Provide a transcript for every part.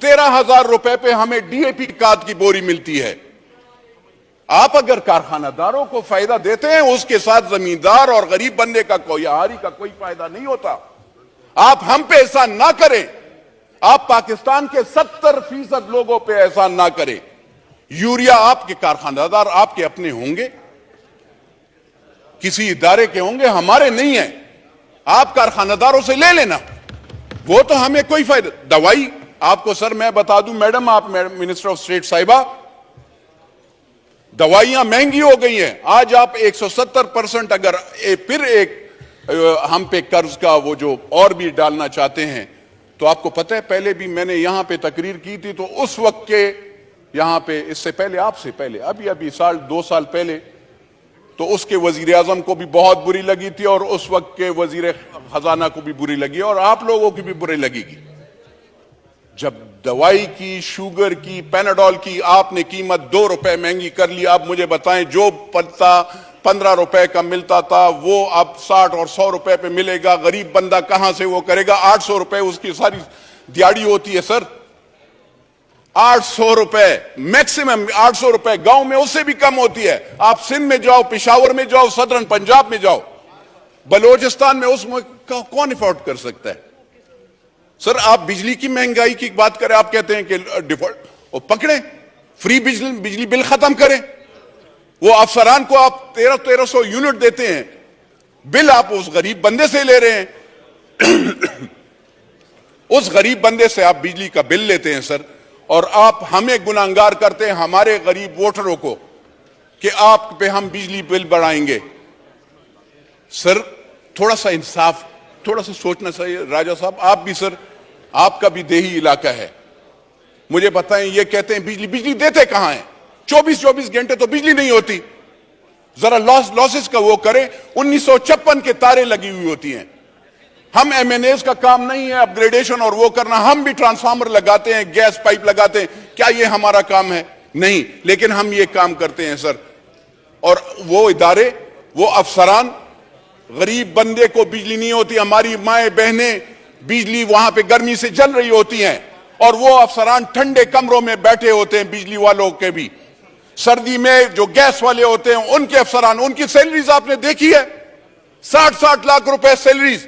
13,000 रुपए पे हमें डीएपी खाद की बोरी मिलती है। आप अगर कारखानादारों को फायदा देते हैं, उसके साथ जमींदार और गरीब बंदे का कोई हारी का कोई फायदा नहीं होता। आप हम पे एहसान ना करें, आप पाकिस्तान के 70% लोगों पे एहसान ना करें। यूरिया आपके कारखानादार आपके अपने होंगे, किसी इदारे के होंगे, हमारे नहीं है। आप कारखानादारों से ले लेना, वो तो हमें कोई फायदा। दवाई आपको सर मैं बता दूं मैडम, आप मिनिस्टर ऑफ स्टेट साहिबा, दवाइयां महंगी हो गई हैं। आज आप 170% अगर फिर एक हम पे कर्ज का वो जो और भी डालना चाहते हैं, तो आपको पता है पहले भी मैंने यहां पे तकरीर की थी, तो उस वक्त के यहां पे, इससे पहले आपसे पहले अभी 2 साल पहले, तो उसके वजीर आजम को भी बहुत बुरी लगी थी और उस वक्त के वजीर खजाना को भी बुरी लगी और आप लोगों की भी बुरी लगेगी। जब दवाई की, शुगर की, पैनाडोल की आपने कीमत 2 रुपए महंगी कर ली, आप मुझे बताएं जो पत्ता 15 रुपए का मिलता था वो अब 60 और 100 रुपए पे मिलेगा। गरीब बंदा कहां से वो करेगा? 800 रुपए उसकी सारी दिहाड़ी होती है सर, 800 रुपए मैक्सिमम, 800 रुपए गांव में उससे भी कम होती है। आप सिंध में जाओ, पेशावर में जाओ, सदरन पंजाब में जाओ, बलोचिस्तान में उसमें कौन अफोर्ड कर सकता है? सर आप बिजली की महंगाई की बात करें, आप कहते हैं कि डिफॉल्ट, वो पकड़े, फ्री बिजली बिल खत्म करें। वो अफसरान को आप 1300 यूनिट देते हैं, बिल आप उस गरीब बंदे से ले रहे हैं। उस गरीब बंदे से आप बिजली का बिल लेते हैं सर, और आप हमें गुनाहगार करते हैं, हमारे गरीब वोटरों को, कि आप पे हम बिजली बिल बढ़ाएंगे। सर थोड़ा सा इंसाफ, थोड़ा सा सोचना चाहिए। राजा साहब आप भी सर, आपका भी देही इलाका है, मुझे बताएं, ये कहते हैं बिजली देते कहां हैं? 24 घंटे तो बिजली नहीं होती। जरा लॉसेस का वो करें। 1956 के तारे लगी हुई होती हैं। हम एमएनएस का काम नहीं है अपग्रेडेशन और वो करना, हम भी ट्रांसफार्मर लगाते हैं, गैस पाइप लगाते हैं, क्या ये हमारा काम है? नहीं, लेकिन हम ये काम करते हैं सर। और वो इदारे, वो अफसरान, गरीब बंदे को बिजली नहीं होती, हमारी माएं बहनें बिजली वहां पे गर्मी से जल रही होती हैं, और वो अफसरान ठंडे कमरों में बैठे होते हैं, बिजली वालों के भी। सर्दी में जो गैस वाले होते हैं उनके अफसरान, उनकी सैलरीज आपने देखी है, 60 लाख रुपए सैलरीज,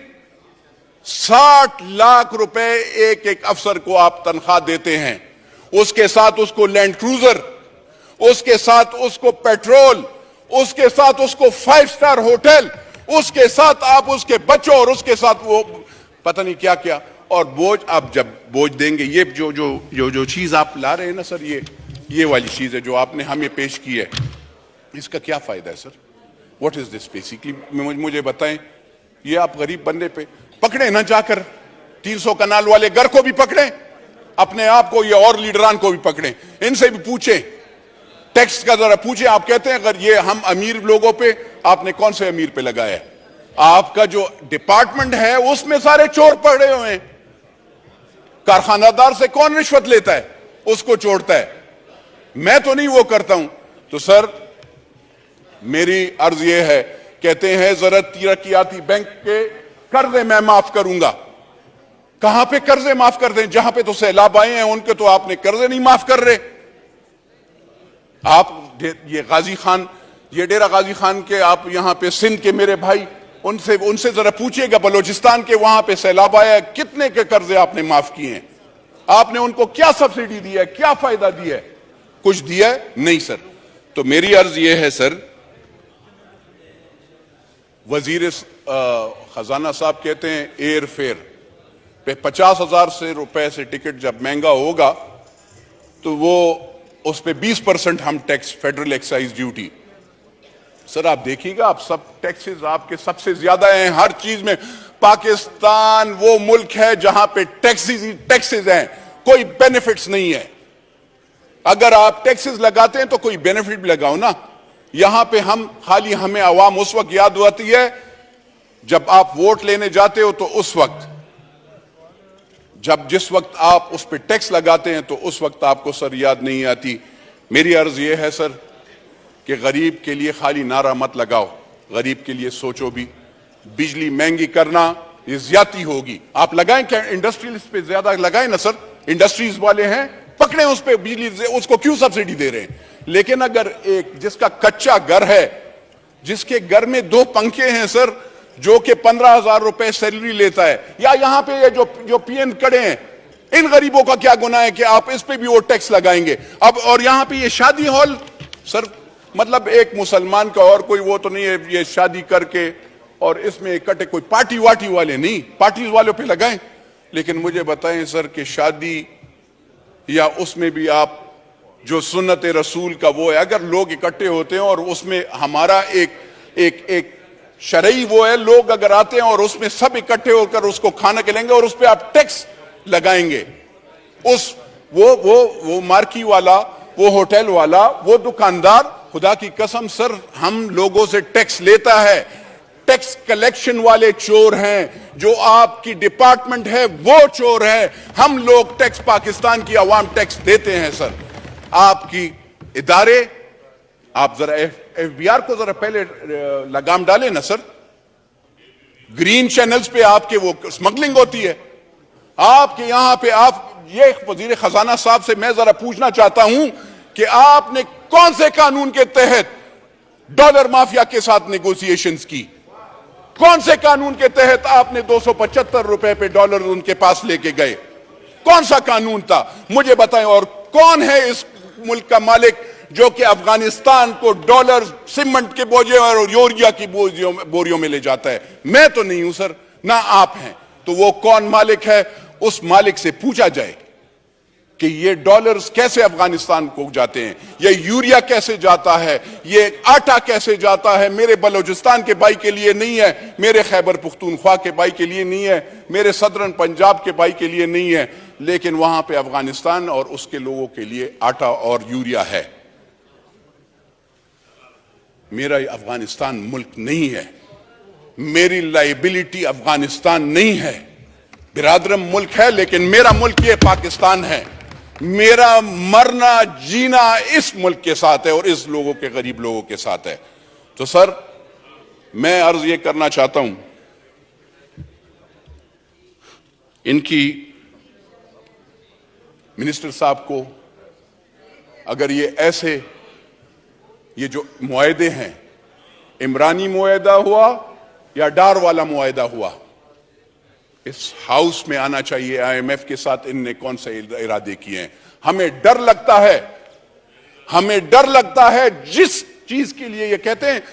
60 लाख रुपए एक एक अफसर को आप तनख्वाह देते हैं। उसके साथ उसको लैंड क्रूजर, उसके साथ उसको पेट्रोल, उसके साथ उसको 5 स्टार होटल, उसके साथ आप उसके बच्चों और उसके साथ वो पता नहीं क्या क्या। और बोझ, आप जब बोझ देंगे, ये जो चीज आप ला रहे हैं ना सर, ये वाली चीज है जो आपने हमें पेश की है, इसका क्या फायदा है sir? What is this basically? मुझे बताएं। ये आप गरीब बंदे पे पकड़े ना, जाकर 300 कनाल वाले घर को भी पकड़े, अपने आप को, ये और लीडरान को भी पकड़े, इनसे भी पूछे, टैक्स का जरा पूछे। आप कहते हैं अगर ये हम अमीर लोगों पे, आपने कौन से अमीर पे लगाया है? आपका जो डिपार्टमेंट है उसमें सारे चोर पड़े हुए हैं। कारखानादार से कौन रिश्वत लेता है? उसको छोड़ता है। मैं तो नहीं वो करता हूं। तो सर मेरी अर्ज ये है, कहते हैं जरा तरक्याती बैंक के कर्जे मैं माफ करूंगा। कहां पे कर्जे माफ कर दें? जहां पे तो सैलाब आए हैं उनके तो आपने कर्जे नहीं माफ कर रहे। आप ये गाजी खान, ये डेरा गाजी खान के, आप यहां पे सिंध के मेरे भाई, उनसे जरा पूछिएगा, बलोचिस्तान के वहां पे सैलाब आया, कितने के कर्जे आपने माफ किए हैं? आपने उनको क्या सब्सिडी दी है, क्या फायदा दिया है? कुछ दिया है? नहीं सर। तो मेरी अर्ज यह है सर, वजीर खजाना साहब कहते हैं एयर फेयर पे 50,000 रुपए से टिकट जब महंगा होगा तो वो उस पे 20% हम tax, federal excise duty. Sir आप देखिएगा, आप सब टैक्सेस आपके सबसे ज्यादा हैं हर चीज में। पाकिस्तान वो मुल्क है जहां पे टैक्सेस हैं, कोई बेनिफिट्स नहीं है। अगर आप टैक्सेस लगाते हैं तो कोई बेनिफिट भी लगाओ ना। यहां पे हम खाली, हमें आवाम उस वक्त याद आती है जब आप वोट लेने जाते हो, तो उस वक्त जिस वक्त आप उस पर टैक्स लगाते हैं तो उस वक्त आपको सर याद नहीं आती। मेरी अर्ज यह है सर कि गरीब के लिए खाली नारा मत लगाओ, गरीब के लिए सोचो भी। बिजली महंगी करना ये ज्यादती होगी। आप लगाएं क्या? इंडस्ट्रियलिस्ट पे ज्यादा लगाएं ना सर। इंडस्ट्रीज वाले हैं, पकड़े उस पे बिजली से, उसको क्यों सब्सिडी दे रहे हैं? लेकिन अगर एक जिसका कच्चा घर है, जिसके घर में 2 पंखे हैं सर, जो कि 15,000 रुपए सैलरी लेता है, या यहां पे ये जो पीएन खड़े हैं, इन गरीबों का क्या गुनाह है कि आप इस पे भी वो टैक्स लगाएंगे? अब और यहां पे ये शादी हॉल सर, मतलब एक मुसलमान का और कोई वो तो नहीं है, ये शादी करके और इसमें इकट्ठे कोई पार्टी वाटी वाले नहीं, पार्टी वालों पे लगाएं। लेकिन मुझे बताएं सर कि शादी या उसमें भी आप जो सुन्नत रसूल का वो है, अगर लोग इकट्ठे होते हैं और उसमें हमारा एक शरई वो है, लोग अगर आते हैं और उसमें सब इकट्ठे होकर उसको खाना खिलाएंगे और उस पर आप टैक्स लगाएंगे, उस वो मार्की वाला, वो होटल वाला, वो दुकानदार, खुदा की कसम सर हम लोगों से टैक्स लेता है। टैक्स कलेक्शन वाले चोर हैं, जो आपकी डिपार्टमेंट है वो चोर है। हम लोग टैक्स, पाकिस्तान की आवाम टैक्स देते हैं सर। आपकी इदारे, आप जरा एफबीआर को जरा पहले लगाम डालें ना सर। ग्रीन चैनल्स पे आपके वो स्मगलिंग होती है आपके यहां पे। आप ये वजीर खजाना साहब से मैं जरा पूछना चाहता हूं कि आपने कौन से कानून के तहत डॉलर माफिया के साथ नेगोशिएशंस की? कौन से कानून के तहत आपने 275 रुपए पे डॉलर उनके पास लेके गए? कौन सा कानून था मुझे बताएं। और कौन है इस मुल्क का मालिक जो कि अफगानिस्तान को डॉलर सीमेंट के बोझे और यूरिया की बोरियों में ले जाता है? मैं तो नहीं हूं सर, ना आप हैं। तो वो कौन मालिक है? उस मालिक से पूछा जाए कि ये डॉलर्स कैसे अफगानिस्तान को जाते हैं, ये यूरिया कैसे जाता है, ये आटा कैसे जाता है। मेरे बलोचिस्तान के भाई के लिए नहीं है, मेरे खैबर पुख्तूनख्वा के भाई के लिए नहीं है, मेरे सदरन पंजाब के भाई के लिए नहीं है, लेकिन वहां पे अफगानिस्तान और उसके लोगों के लिए आटा और यूरिया है। मेरा अफगानिस्तान मुल्क नहीं है, मेरी लाइबिलिटी अफगानिस्तान नहीं है। बिरादरम मुल्क है, लेकिन मेरा मुल्क ये पाकिस्तान है। मेरा मरना जीना इस मुल्क के साथ है और इस लोगों के, गरीब लोगों के साथ है। तो सर मैं अर्ज ये करना चाहता हूं, इनकी मिनिस्टर साहब को, अगर ये ऐसे ये जो मुआहदे हैं, इमरानी मुआहदा हुआ या डार वाला मुआहदा हुआ, इस हाउस में आना चाहिए। आईएमएफ के साथ इनने कौन से इरादे किए हैं? हमें डर लगता है, हमें डर लगता है जिस चीज के लिए ये कहते हैं,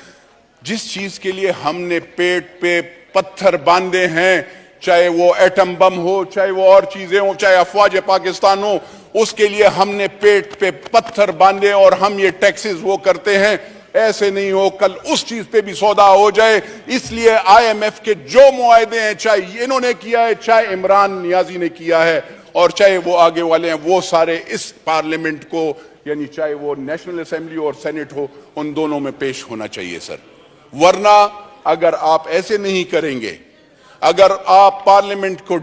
जिस चीज के लिए हमने पेट पे पत्थर बांधे हैं, चाहे वो एटम बम हो, चाहे वो और चीजें हो, चाहे अफवाज पाकिस्तान हो, उसके लिए हमने पेट पे पत्थर बांधे और हम ये टैक्सेस वो करते हैं। ऐसे नहीं हो कल उस चीज पे भी सौदा हो जाए। इसलिए आईएमएफ के जो मुआहदे हैं, चाहे इन्होंने किया है, चाहे इमरान नियाजी ने किया है, और चाहे वो आगे वाले हैं, वो सारे इस पार्लियामेंट को, यानी चाहे वो नेशनल असेंबली और सेनेट हो, उन दोनों में पेश होना चाहिए सर। वरना अगर आप ऐसे नहीं करेंगे, अगर आप पार्लियामेंट को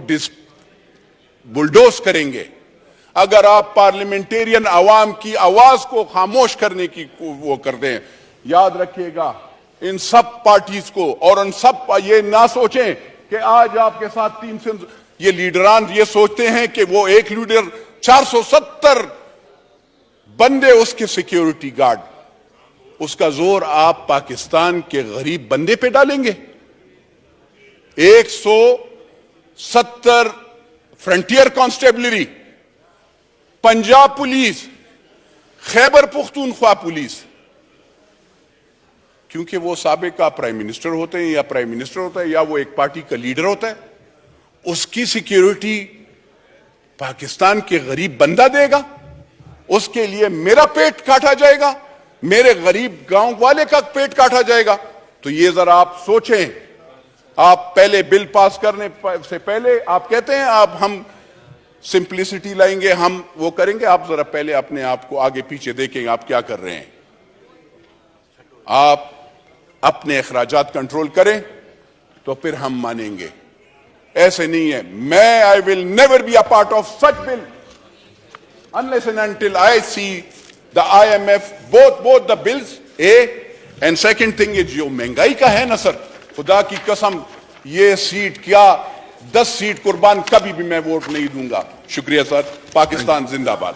बुलडोज करेंगे, अगर आप पार्लियामेंटेरियन आवाम की आवाज को खामोश करने की वो कर दें, याद रखिएगा इन सब पार्टीज को, और उन सब ये ना सोचें कि आज आपके साथ 300 ये लीडरान ये सोचते हैं कि वो एक लीडर 470 बंदे उसके सिक्योरिटी गार्ड, उसका जोर आप पाकिस्तान के गरीब बंदे पे डालेंगे। 170 frontier constabulary, Punjab police, Khyber Pakhtunkhwa police, क्योंकि वो साबिका प्राइम मिनिस्टर होते हैं या प्राइम मिनिस्टर होता है या वो एक पार्टी का लीडर होता है, उसकी सिक्योरिटी पाकिस्तान के गरीब बंदा देगा। उसके लिए मेरा पेट काटा जाएगा, मेरे गरीब गांव वाले का पेट काटा जाएगा। तो ये जरा आप सोचें। आप पहले बिल पास करने से पहले आप कहते हैं आप हम सिंप्लिसिटी लाएंगे, हम वो करेंगे। आप जरा पहले अपने आप को आगे पीछे देखेंगे आप क्या कर रहे हैं। आप अपने अखराजात कंट्रोल करें तो फिर हम मानेंगे। ऐसे नहीं है। मैं I will never be a part of such bill unless and until I see the IMF both the bills and second thing is जो महंगाई का है ना सर, खुदा की कसम ये सीट क्या 10 सीट कुर्बान कभी भी मैं वोट नहीं दूंगा। शुक्रिया सर। पाकिस्तान जिंदाबाद।